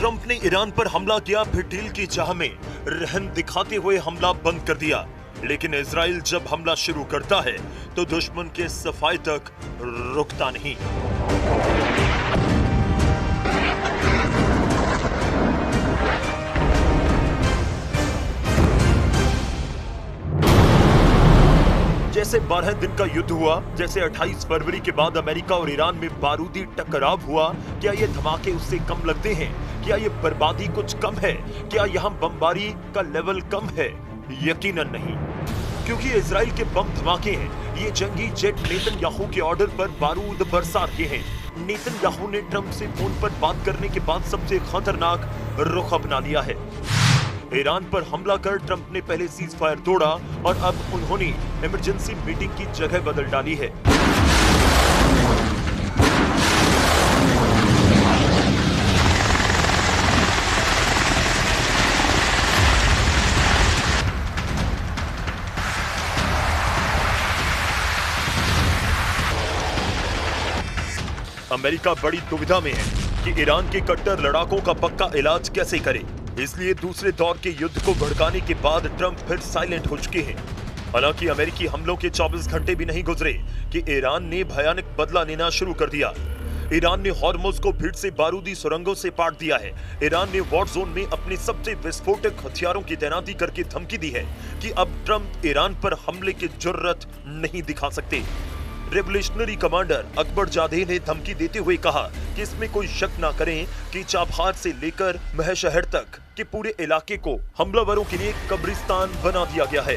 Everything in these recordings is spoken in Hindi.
ट्रंप ने ईरान पर हमला किया, फिर डील की चाह में रहम दिखाते हुए हमला बंद कर दिया। लेकिन इजराइल जब हमला शुरू करता है तो दुश्मन के सफाई तक रुकता नहीं। जैसे 12 दिन का युद्ध हुआ, जैसे 28 फरवरी के बाद अमेरिका और ईरान में बारूदी टकराव हुआ, क्या ये धमाके उससे कम लगते हैं? क्या ये बर्बादी कुछ कम है? क्या यहाँ बमबारी का लेवल कम है? यकीनन नहीं, क्योंकि इजराइल के बम धमाके हैं। ये जंगी जेट नेतन्याहू के ऑर्डर पर बारूद बरसा रहे हैं। नेतन्याहू ने ट्रंप से फोन पर बात करने के बाद सबसे खतरनाक रुख अपना लिया है। ईरान पर हमला कर ट्रंप ने पहले सीज फायर तोड़ा और अब उन्होंने इमरजेंसी मीटिंग की जगह बदल डाली है। अमेरिका बड़ी दुविधा में है कि ईरान के कट्टर लड़ाकों का पक्का इलाज कैसे करे। इसलिए दूसरे दौर के युद्ध को भड़काने के बाद ट्रंप फिर साइलेंट हो चुके हैं। हालांकि अमेरिकी हमलों के 24 घंटे भी नहीं गुजरे कि ईरान ने भयानक बदला लेना शुरू कर दिया। ईरान ने हॉर्मुज को फिर से बारूदी सुरंगों से पाट दिया है। ईरान ने वॉर जोन में अपने सबसे विस्फोटक हथियारों की तैनाती करके धमकी दी है कि अब ट्रंप ईरान पर हमले की जुर्रत नहीं दिखा सकते। रेवोल्यूशनरी कमांडर अकबर जाधे ने धमकी देते हुए कहा कि इसमें कोई शक ना करें कि चाबहार से लेकर महशहर तक के पूरे इलाके को हमलावरों के लिए कब्रिस्तान बना दिया गया है।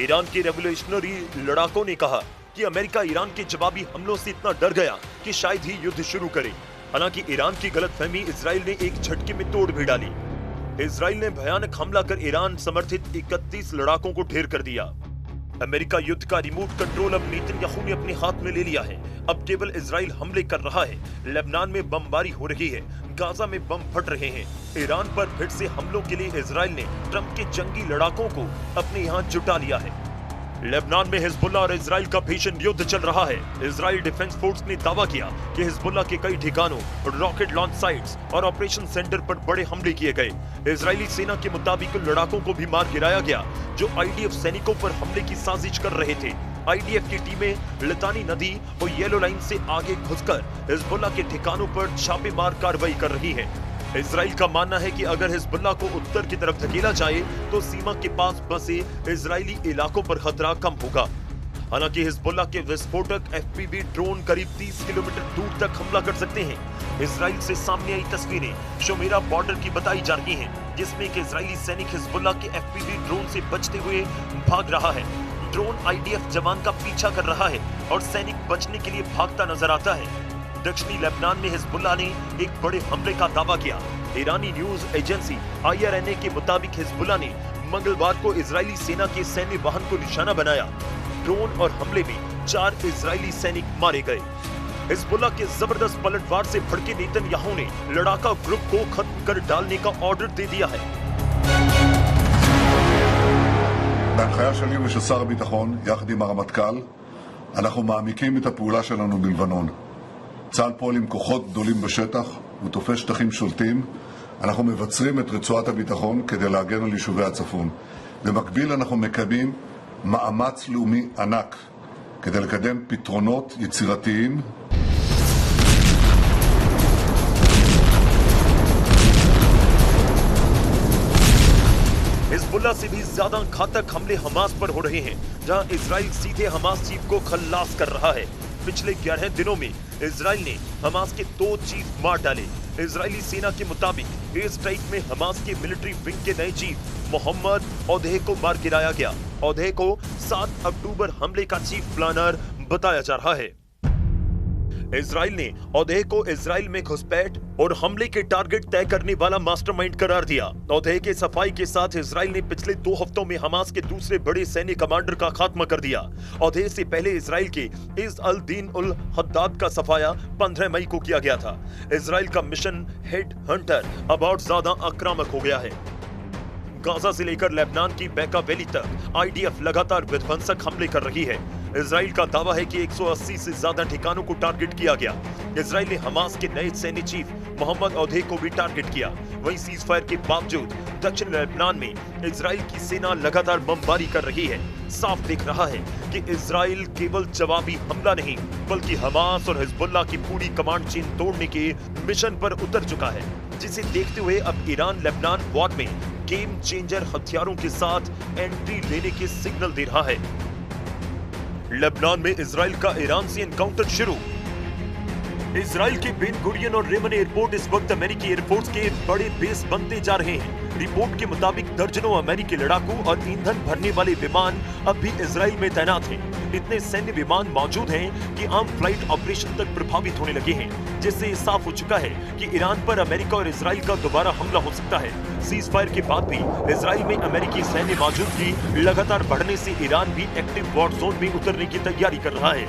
ईरान के रेवोल्यूशनरी लड़ाकों ने कहा कि अमेरिका ईरान के जवाबी हमलों से इतना डर गया कि शायद ही युद्ध शुरू करे। हालांकि ईरान की गलतफहमी इजराइल ने एक झटके में तोड़ भी डाली। इजराइल ने भयानक हमला कर ईरान समर्थित 31 लड़ाकों को ढेर कर दिया। अमेरिका युद्ध का रिमोट कंट्रोल अब नेतन्याहू ने अपने हाथ में ले लिया है। अब केवल इजराइल हमले कर रहा है। लेबनान में बमबारी हो रही है, गाजा में बम फट रहे हैं। ईरान पर फिर से हमलों के लिए इजराइल ने ट्रंप के जंगी लड़ाकों को अपने यहाँ जुटा लिया है। लेबनान में हिजबुल्लाह और इजराइल का भीषण युद्ध चल रहा है। इजराइल डिफेंस फोर्स ने दावा किया कि हिजबुल्लाह के कई ठिकानों, रॉकेट लॉन्च साइट्स और ऑपरेशन सेंटर पर बड़े हमले किए गए। इजरायली सेना के मुताबिक लड़ाकों को भी मार गिराया गया जो आईडीएफ सैनिकों पर हमले की साजिश कर रहे थे। आईडीएफ की टीमें लितानी नदी और येलो लाइन से आगे घुसकर हिजबुल्लाह के ठिकानों पर छापेमार कार्रवाई कर रही है। इजराइल का मानना है कि अगर हिजबुल्लाह को उत्तर की तरफ धकेला जाए तो सीमा के पास बसे इजरायली इलाकों पर खतरा कम होगा। हालांकि हिजबुल्लाह के विस्फोटक एफपीवी ड्रोन करीब 30 किलोमीटर दूर तक हमला कर सकते हैं। इजराइल से सामने आई तस्वीरें शोमेरा बॉर्डर की बताई जा रही हैं, जिसमें एक इजरायली सैनिक हिजबुल्लाह के एफपीवी ड्रोन से बचते हुए भाग रहा है। ड्रोन आईडीएफ जवान का पीछा कर रहा है और सैनिक बचने के लिए भागता नजर आता है। दक्षिणी लेबनान में हिजबुल्लाह ने एक बड़े हमले का दावा किया। ईरानी न्यूज एजेंसी IRNA के मुताबिक हिजबुल्लाह ने मंगलवार को इजरायली सेना के सैन्य वाहन को निशाना बनाया। ड्रोन और हमले में 4 इजरायली सैनिक मारे गए। हिजबुल्लाह के जबरदस्त पलटवार से भड़के नेतन्याहू ने लड़ाका ग्रुप को खत्म कर डालने का ऑर्डर दे दिया है। בהנחיה שלי ושל שר הביטחון, יחד עם הרמטכ"ל, אנחנו מעמיקים את הפעולה שלנו בלבנון. צה"ל פועל עם כוחות גדולים בשטח ותופס שטחים שולטים. אנחנו מבצרים את רצועת הביטחון כדי להגן על יישובי הצפון. במקביל אנחנו מקיימים מאמץ לאומי ענק כדי לקדם פתרונות יצירתיים. हिजबुल्लाह से भी ज्यादा घातक हमले हमास पर हो रहे हैं, जहां इजराइल सीधे हमास चीफ को खल्लास कर रहा है। पिछले 11 दिनों में इजराइल ने हमास के 2 चीफ मार डाले। इजरायली सेना के मुताबिक एयर स्ट्राइक में हमास के मिलिट्री विंग के नए चीफ मोहम्मद औदेह को मार गिराया गया। औदेह को 7 अक्टूबर हमले का चीफ प्लानर बताया जा रहा है। इजराइल ने औदेह को इजराइल में घुसपैठ और हमले के टारगेट तय करने वाला मास्टरमाइंड करार दिया। औदेह के सफाई के साथ इजराइल ने पिछले 2 हफ्तों में हमास के दूसरे बड़े सैन्य कमांडर का खात्मा कर दिया। औदेह से पहले इजराइल के is Al Deen ul Haddad का सफाया 15 मई को किया गया था। इजराइल का मिशन हेड हंटर अब और ज्यादा आक्रामक हो गया है। गाजा से लेकर लेबनान की बैका वैली तक आईडीएफ लगातार विध्वंसक हमले कर रही है। इजराइल का दावा है कि 180 से ज्यादा ठिकानों को टारगेट किया गया। इजराइल ने हमास के नए सैन्य चीफ मोहम्मद औदेह को भी टारगेट किया। वहीं सीज फायर के बावजूद दक्षिण लेबनान में इजराइल की सेना लगातार बमबारी कर रही है। साफ दिख रहा है कि इजराइल केवल जवाबी हमला नहीं बल्कि हमास और हिजबुल्लाह की पूरी कमांड चेन तोड़ने के मिशन पर उतर चुका है, जिसे देखते हुए अब ईरान लेबनान वॉर में गेम चेंजर हथियारों के साथ एंट्री लेने के सिग्नल दे रहा है। लेबनान में इजराइल का ईरान से एनकाउंटर शुरू। इजराइल के बेन गुरियन और रेमन एयरपोर्ट इस वक्त अमेरिकी एयरफोर्स के बड़े बेस बनते जा रहे हैं। रिपोर्ट के मुताबिक दर्जनों अमेरिकी लड़ाकू और ईंधन भरने वाले विमान अब भी इजराइल में तैनात हैं। इतने सैन्य विमान मौजूद हैं कि आम फ्लाइट ऑपरेशन तक प्रभावित होने लगे हैं, जिससे साफ हो चुका है कि ईरान पर अमेरिका और इजराइल का दोबारा हमला हो सकता है। सीज फायर के बाद भी इजराइल में अमेरिकी सैन्य मौजूदगी लगातार बढ़ने से ईरान भी एक्टिव वॉर जोन में उतरने की तैयारी कर रहा है।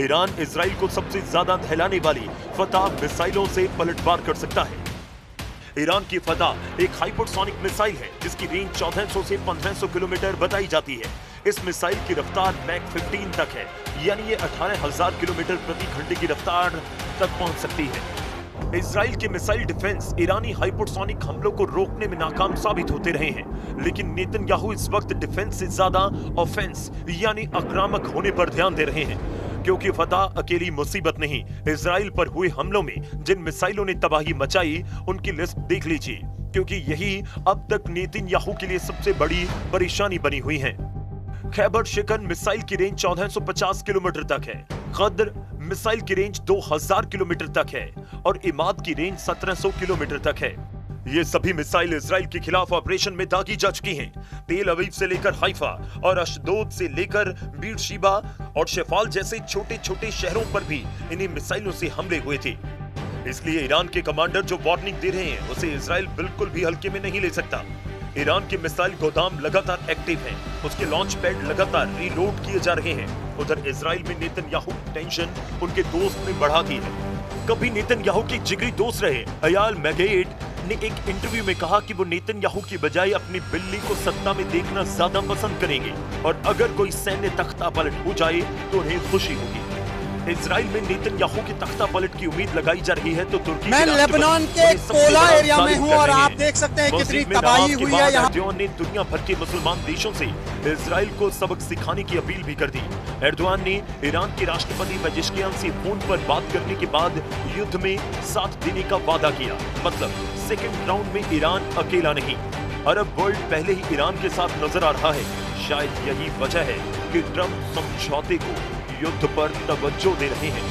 ईरान इजराइल को सबसे ज्यादा दहलाने वाली फतह मिसाइलों से पलटवार कर सकता है। ईरान की फतह एक हाइपरसोनिक मिसाइल है जिसकी रेंज 1400 से 1500 किलोमीटर बताई जाती है। इस मिसाइल की रफ्तार मैक 15 तक है, यानी ये 18,000 किलोमीटर प्रति घंटे की रफ्तार तक पहुंच सकती है। इजराइल के मिसाइल डिफेंस ईरानी हाइपरसोनिक हमलों को रोकने में नाकाम साबित होते रहे हैं, लेकिन नेतन्याहू इस वक्त डिफेंस से ज्यादा ऑफेंस यानी आक्रामक होने पर ध्यान दे रहे हैं, क्योंकि फतह अकेली मुसीबत नहीं। इजराइल पर हुए हमलों में जिन मिसाइलों ने तबाही मचाई उनकी लिस्ट देख लीजिए, क्योंकि यही अब तक नेतन्याहू के लिए सबसे बड़ी परेशानी बनी हुई है। खैबर शिकन मिसाइल की रेंज 1450 किलोमीटर तक है, कद्र मिसाइल की रेंज 2000 किलोमीटर तक है और इमाद की रेंज 1700 किलोमीटर तक है। ये सभी मिसाइल इजराइल के खिलाफ ऑपरेशन में दागी जा चुकी हैं। तेल अवीव से लेकर हाइफा और अशदोद से लेकर बीरशीबा और शेफाल जैसे छोटे छोटे शहरों पर भी इन्हीं मिसाइलों से हमले हुए थे। इसलिए ईरान के कमांडर जो वार्निंग दे रहे हैं उसे इजराइल बिल्कुल भी हल्के में नहीं ले सकता। ईरान के मिसाइल गोदाम लगातार एक्टिव हैं, उसके लॉन्च पैड लगातार रीलोड किए जा रहे हैं। उधर इजराइल में नेतन्याहू टेंशन उनके दोस्त ने बढ़ा दी है। कभी नेतन्याहू के जिगरी दोस्त रहे अयाल मैगेट ने एक इंटरव्यू में कहा कि वो नेतन्याहू की बजाय अपनी बिल्ली को सत्ता में देखना ज्यादा पसंद करेंगे और अगर कोई सैन्य तख्ता पलट हो जाए तो उन्हें खुशी होगी। इजराइल में नेतन्याहू की तख्ता पलट की उम्मीद लगाई जा रही है तो तुर्की मैं लेबनान के कोला एरिया में हूं और आप देख सकते हैं कितनी तबाही हुई है यहाँ। एर्दोआन ने दुनिया भर के मुसलमान देशों से इजराइल को सबक सिखाने की अपील भी कर दी। एर्दोआन ने ईरान के राष्ट्रपति पेजेश्कियान से फोन पर बात करने के बाद युद्ध में साथ देने का वादा किया। मतलब सेकेंड राउंड में ईरान अकेला नहीं, अरब वर्ल्ड पहले ही ईरान के साथ नजर आ रहा है। शायद यही वजह है कि ट्रंप समझौते को युद्ध पर तवज्जो दे रहे हैं।